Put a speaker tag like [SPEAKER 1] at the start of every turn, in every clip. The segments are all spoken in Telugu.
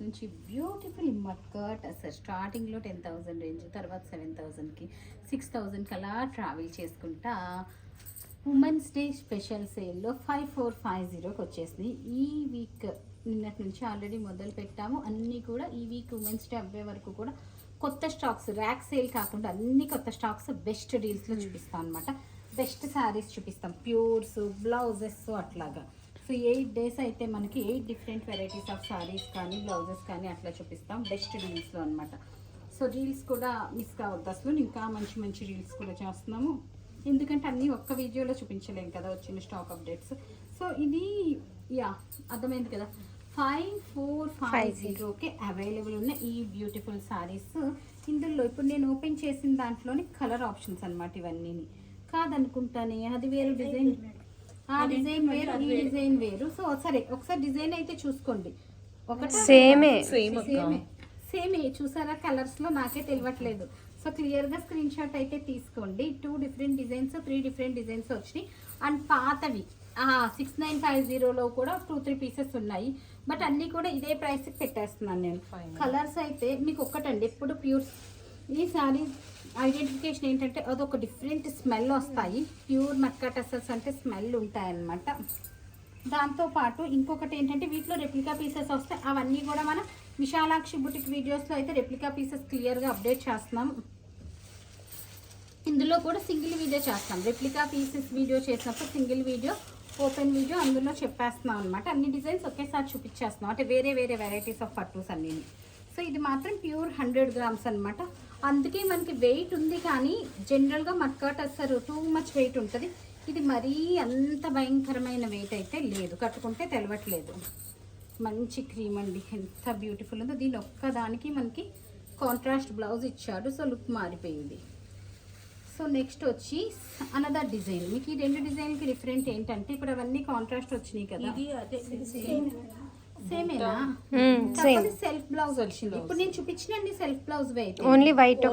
[SPEAKER 1] నుంచి బ్యూటిఫుల్ మట్కట్ అసలు స్టార్టింగ్లో 10,000 రేంజ్, తర్వాత 7,000కి 6,000కి అలా ట్రావెల్ చేసుకుంటా ఉమెన్స్ డే స్పెషల్ సేల్లో 5450కి వచ్చేసింది. ఈ వీక్ నిన్నటి నుంచి ఆల్రెడీ మొదలు పెట్టాము. అన్నీ కూడా ఈ వీక్ ఉమెన్స్ డే అవ్వే వరకు కూడా కొత్త స్టాక్స్, ర్యాక్ సేల్ కాకుండా అన్ని కొత్త స్టాక్స్ బెస్ట్ డీల్స్లో చూపిస్తాం అనమాట. బెస్ట్ శారీస్ చూపిస్తాం, ప్యూర్స్, బ్లౌజెస్ అట్లాగా. సో 8 days అయితే మనకి 8 డిఫరెంట్ వెరైటీస్ ఆఫ్ శారీస్ కానీ బ్లౌజెస్ కానీ అట్లా చూపిస్తాం బెస్ట్ డీల్స్లో అనమాట. సో రీల్స్ కూడా మిస్ కావద్దు అసలు. ఇంకా మంచి మంచి రీల్స్ కూడా చేస్తున్నాము, ఎందుకంటే అన్నీ ఒక్క వీడియోలో చూపించలేము కదా వచ్చిన స్టాక్ అప్డేట్స్. సో ఇది అర్థమైంది కదా, 5450కి అవైలబుల్ ఉన్న ఈ బ్యూటిఫుల్ శారీస్. ఇందులో ఇప్పుడు నేను ఓపెన్ చేసిన దాంట్లోని కలర్ ఆప్షన్స్ అనమాట. ఇవన్నీ కాదనుకుంటానే, అది వేరే డిజైన్, ఆ డిజైన్ వేరు, ఈ డిజైన్ వేరు. సో సరే ఒకసారి డిజైన్ అయితే చూసుకోండి. ఒకటి సేమే చూసారా, కలర్స్ లో నాకే తెలియట్లేదు. సో క్లియర్ గా స్క్రీన్ షాట్ అయితే తీసుకోండి. 2 డిఫరెంట్ డిజైన్స్, 3 డిఫరెంట్ డిజైన్స్ వచ్చినాయి. అండ్ పాతవి 6950లో కూడా 2-3 పీసెస్ ఉన్నాయి. బట్ అన్ని కూడా ఇదే ప్రైస్ పెట్టేస్తున్నాను నేను. కలర్స్ అయితే మీకు ఒక్కటండి, ఎప్పుడు ప్యూర్ ఈ శారీ ఐడెంటిఫికేషన్ ఏంటంటే అదొక డిఫరెంట్ స్మెల్ వస్తాయి. ప్యూర్ మట్కా టసల్స్ అంటే స్మెల్ ఉంటాయన్నమాట. దాంతోపాటు ఇంకొకటి ఏంటంటే వీటిలో రెప్లికా పీసెస్ వస్తాయి. అవన్నీ కూడా మన విశాలాక్షి బుటిక్ వీడియోస్లో అయితే రెప్లికా పీసెస్ క్లియర్గా అప్డేట్ చేస్తున్నాం. ఇందులో కూడా సింగిల్ వీడియో చేస్తాం. రెప్లికా పీసెస్ వీడియో చేసినప్పుడు సింగిల్ వీడియో, ఓపెన్ వీడియో అందులో చెప్పేస్తున్నాం అనమాట. అన్ని డిజైన్స్ ఒకేసారి చూపించేస్తున్నాం, అంటే వేరే వేరే వెరైటీస్ ఆఫ్ పట్టూస్ అన్నీ. సో ఇది మాత్రం ప్యూర్ 100 grams అనమాట. అందుకే మనకి వెయిట్ ఉంది, కానీ జనరల్గా matka tussar too much weight ఉంటుంది. ఇది మరీ అంత భయంకరమైన వెయిట్ అయితే లేదు, కట్టుకుంటే తెలవట్లేదు. మంచి క్రీమ్ అండి, ఎంత బ్యూటిఫుల్ ఉందో. దీని ఒక్కదానికి మనకి కాంట్రాస్ట్ బ్లౌజ్ ఇచ్చాడు, సో లుక్ మారిపోయింది. సో నెక్స్ట్ వచ్చి అనదర్ డిజైన్. మీకు ఈ 2 డిజైన్కి డిఫరెంట్ ఏంటంటే ఇప్పుడు అవన్నీ కాంట్రాస్ట్ వచ్చినాయి కదా, సేమేనా, సెల్ఫ్ బ్లౌజ్ వచ్చింది. ఇప్పుడు నేను చూపించిన self blouse weight
[SPEAKER 2] only white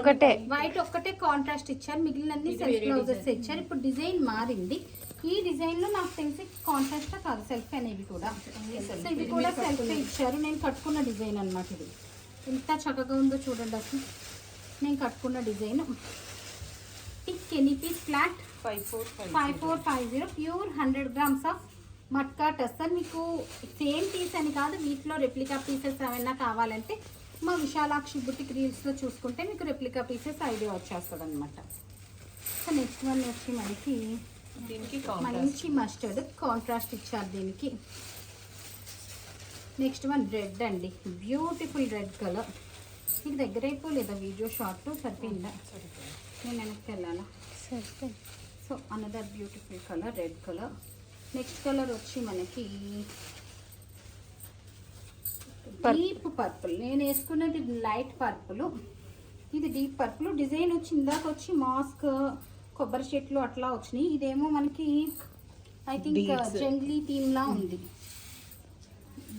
[SPEAKER 1] ఒక్కటే కాంట్రాస్ట్ ఇచ్చారు, మిగిలినన్ని సెల్ఫ్ బ్లౌజెస్ ఇచ్చారు. ఇప్పుడు డిజైన్ మారింది. ఈ డిజైన్ లో నాకు తెలిసి కాంట్రాస్ట్ కాదు, సెల్ఫ్ అనేవి కూడా. సో ఇది కూడా సెల్ఫ్ ఇచ్చారు. నేను కట్టుకున్న డిజైన్ అనమాట. ఇది ఎంత చక్కగా ఉందో చూడండి అసలు. నేను కట్టుకున్న design any piece flat 5450 pure 100 grams of matka tussar. మీకు సేమ్ పీస్ అని కాదు, వీటిలో రెప్లికా పీసెస్ ఏమైనా కావాలంటే మా విశాలాక్షి బుటిక్ రీల్స్లో చూసుకుంటే మీకు రెప్లికా పీసెస్ ఐడియా వచ్చేస్తుంది అనమాట. సో నెక్స్ట్ వన్ వచ్చి మనకి మంచి మస్టర్డ్ కాంట్రాస్ట్ ఇచ్చారు దీనికి. నెక్స్ట్ వన్ రెడ్ అండి, బ్యూటిఫుల్ రెడ్ కలర్. మీకు దగ్గర అయిపోలేదా వీడియో షార్ట్? సరిపోయిందా? నేను వెనక్కి వెళ్ళాలా? So another beautiful colour, red colour. Next colour వచ్చి మనకి డీప్ పర్పుల్. నేను వేసుకున్నది లైట్ పర్పుల్, ఇది డీప్ పర్పుల్. డిజైన్ వచ్చి ఇందాక వచ్చి మాస్క్, కొబ్బరి చెట్లు అట్లా వచ్చినాయి. ఇదేమో మనకి ఐ థింక్ జంగ్లీ థీమ్ లా ఉంది.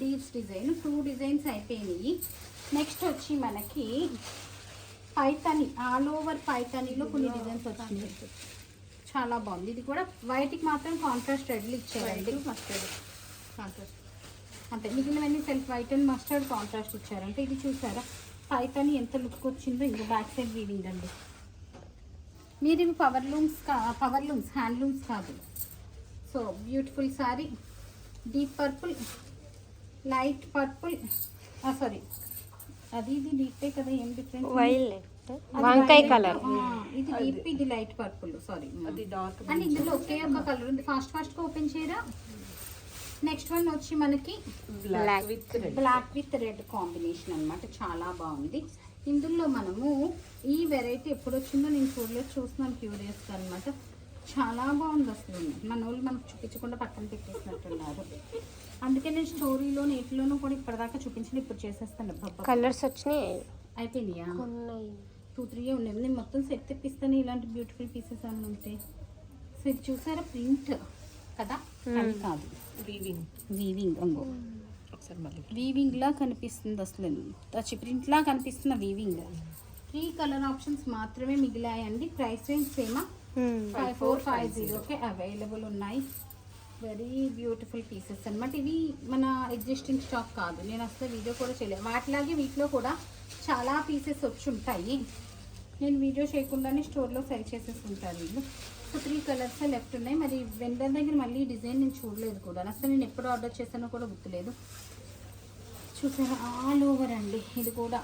[SPEAKER 1] డీప్స్ డిజైన్ 2 డిజైన్స్ అయిపోయినాయి. నెక్స్ట్ వచ్చి మనకి పైతాని, ఆల్ ఓవర్ పైతానీలో కొన్ని డిజైన్స్ వచ్చినాయి, చాలా బాగుంది. ఇది కూడా వైట్కి మాత్రం కాంట్రాస్ట్ రెడ్లు ఇచ్చారండి, మస్టర్డ్ కాంట్రాస్ట్ అంటే. మిగిలినవన్నీ self white and mustard contrast ఇచ్చారంటే. ఇది చూసారా పైతాని ఎంత లుక్ వచ్చిందో. ఇంకా బ్యాక్ సైడ్ వీవింగ్ అండి. మీరు ఇవి పవర్ లూమ్స్ హ్యాండ్లూమ్స్ కాదు. So beautiful sorry, deep purple, light purple, sorry అది ఇది డీపే కదా, ఏం డిఫరెంట్?
[SPEAKER 2] వంకాయ కలర్,
[SPEAKER 1] ఇది డీప్, ఇది లైట్ పర్పుల్, సారీ అది డార్క్. అండ్ ఇందులో ఒకే ఒక కలర్ ఉంది. ఫాస్ట్ గా ఓపెన్ చేయరా. నెక్స్ట్ వన్ వచ్చి మనకి బ్లాక్ విత్ రెడ్ కాంబినేషన్ అన్నమాట, చాలా బాగుంది. ఇందులో మనము ఈ వెరైటీ ఎప్పుడు వచ్చిందో నేను చూస్తున్నాను క్యూరియస్గా అనమాట. చాలా బాగుంది అసలు. మన వాళ్ళు మనకు చూపించకుండా పక్కన పెట్టేసినట్టున్నారు. అందుకే నేను స్టోరీలో నేటిలోనూ కూడా ఇప్పటిదాకా చూపించిన, ఇప్పుడు చేసేస్తాను.
[SPEAKER 2] కలర్స్ వచ్చినాయి,
[SPEAKER 1] అయిపోయినాయా? 2-3 ఉన్నాయి. నేను మొత్తం సెట్ తెప్పిస్తాను ఇలాంటి బ్యూటిఫుల్ పీసెస్ అని ఉంటే. సో ఇది చూసారా ప్రింట్ కదా, అది కాదు వీవింగ్ అంగో, వీవింగ్ లా కనిపిస్తుంది అసలు. టచ్ ప్రింట్ లా కనిపిస్తున్న వీవింగ్. 3 కలర్ ఆప్షన్స్ మాత్రమే మిగిలాయండి. ప్రైస్ రేంజ్ సేమా 5450కి అవైలబుల్ ఉన్నాయి. వెరీ బ్యూటిఫుల్ పీసెస్ అన్నమాట. ఇవి మన ఎగ్జిస్టింగ్ స్టాక్ కాదు, నేను అసలు వీడియో కూడా చేయలేదు. వాటిలాగే వీటిలో కూడా చాలా పీసెస్ వచ్చి ఉంటాయి, నేను వీడియో చేయకుండానే స్టోర్లో సెల్ చేసేసి ఉంటారు వీళ్ళు. సో 3 కలర్స్ లెఫ్ట్ ఉన్నాయి. మరి వెండర్ దగ్గర మళ్ళీ డిజైన్ నేను చూడలేదు కూడా, అసలు నేను ఎప్పుడు ఆర్డర్ చేశానో కూడా గుర్తులేదు. చూసారా ఆల్ ఓవర్ అండి, ఇది కూడా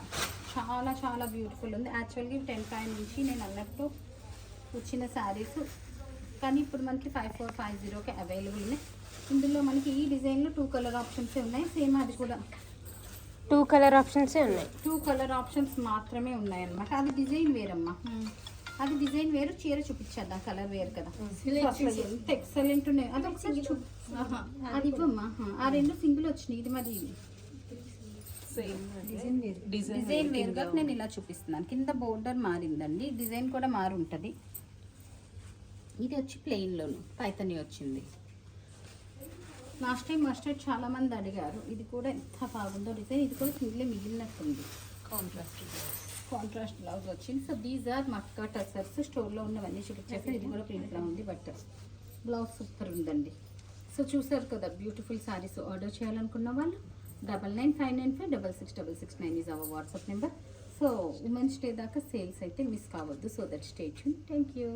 [SPEAKER 1] చాలా చాలా బ్యూటిఫుల్ ఉంది. యాక్చువల్గా 10.5 నుంచి నేను అన్నట్టు వచ్చిన శారీస్, కానీ ఇప్పుడు మనకి 5450కి అవైలబుల్ ఉన్నాయి. ఇందులో మనకి ఈ డిజైన్లో 2 కలర్ ఆప్షన్స్ ఉన్నాయి. సేమ్ అది కూడా
[SPEAKER 2] 2 కలర్ ఆప్షన్సే ఉన్నాయి.
[SPEAKER 1] 2 కలర్ ఆప్షన్స్ మాత్రమే ఉన్నాయన్నమాట. అది డిజైన్ వేరమ్మా, అది డిజైన్ వేరు. చీర చూపించేద్దాం, కలర్ వేరు కదా. ఎంత ఎక్సలెంట్ ఉన్నాయి. అది ఒకసారి అది ఇవ్వమ్మా. ఆ 2 సింగిల్ వచ్చినాయి, ఇది మరి డిజైన్ వేరుగా నేను ఇలా చూపిస్తున్నాను. కింద బోర్డర్ మారిందండి, డిజైన్ కూడా మారి ఉంటుంది. ఇది వచ్చి ప్లెయిన్లోను పైతని వచ్చింది. లాస్ట్ టైం మస్టర్డ్ చాలా మంది అడిగారు, ఇది కూడా ఎంత బాగుందో డిజైన్. ఇది కూడా సింగిల్ మిగిలినట్టుంది. కాంట్రాస్ట్ బ్లౌజ్ వచ్చింది. So these are matka tussars. స్టోర్లో ఉన్నవన్నీ చూపించేస్తాను. ఇది కూడా ప్రింట్లో ఉంది, బట్ బ్లౌజ్ సూపర్ ఉందండి. సో చూసారు కదా బ్యూటిఫుల్ శారీస్. ఆర్డర్ చేయాలనుకున్న వాళ్ళు 995995666669 is our WhatsApp number. So women's day దాకా సేల్స్ అయితే మిస్ కావద్దు. So that stay tune. Thank you.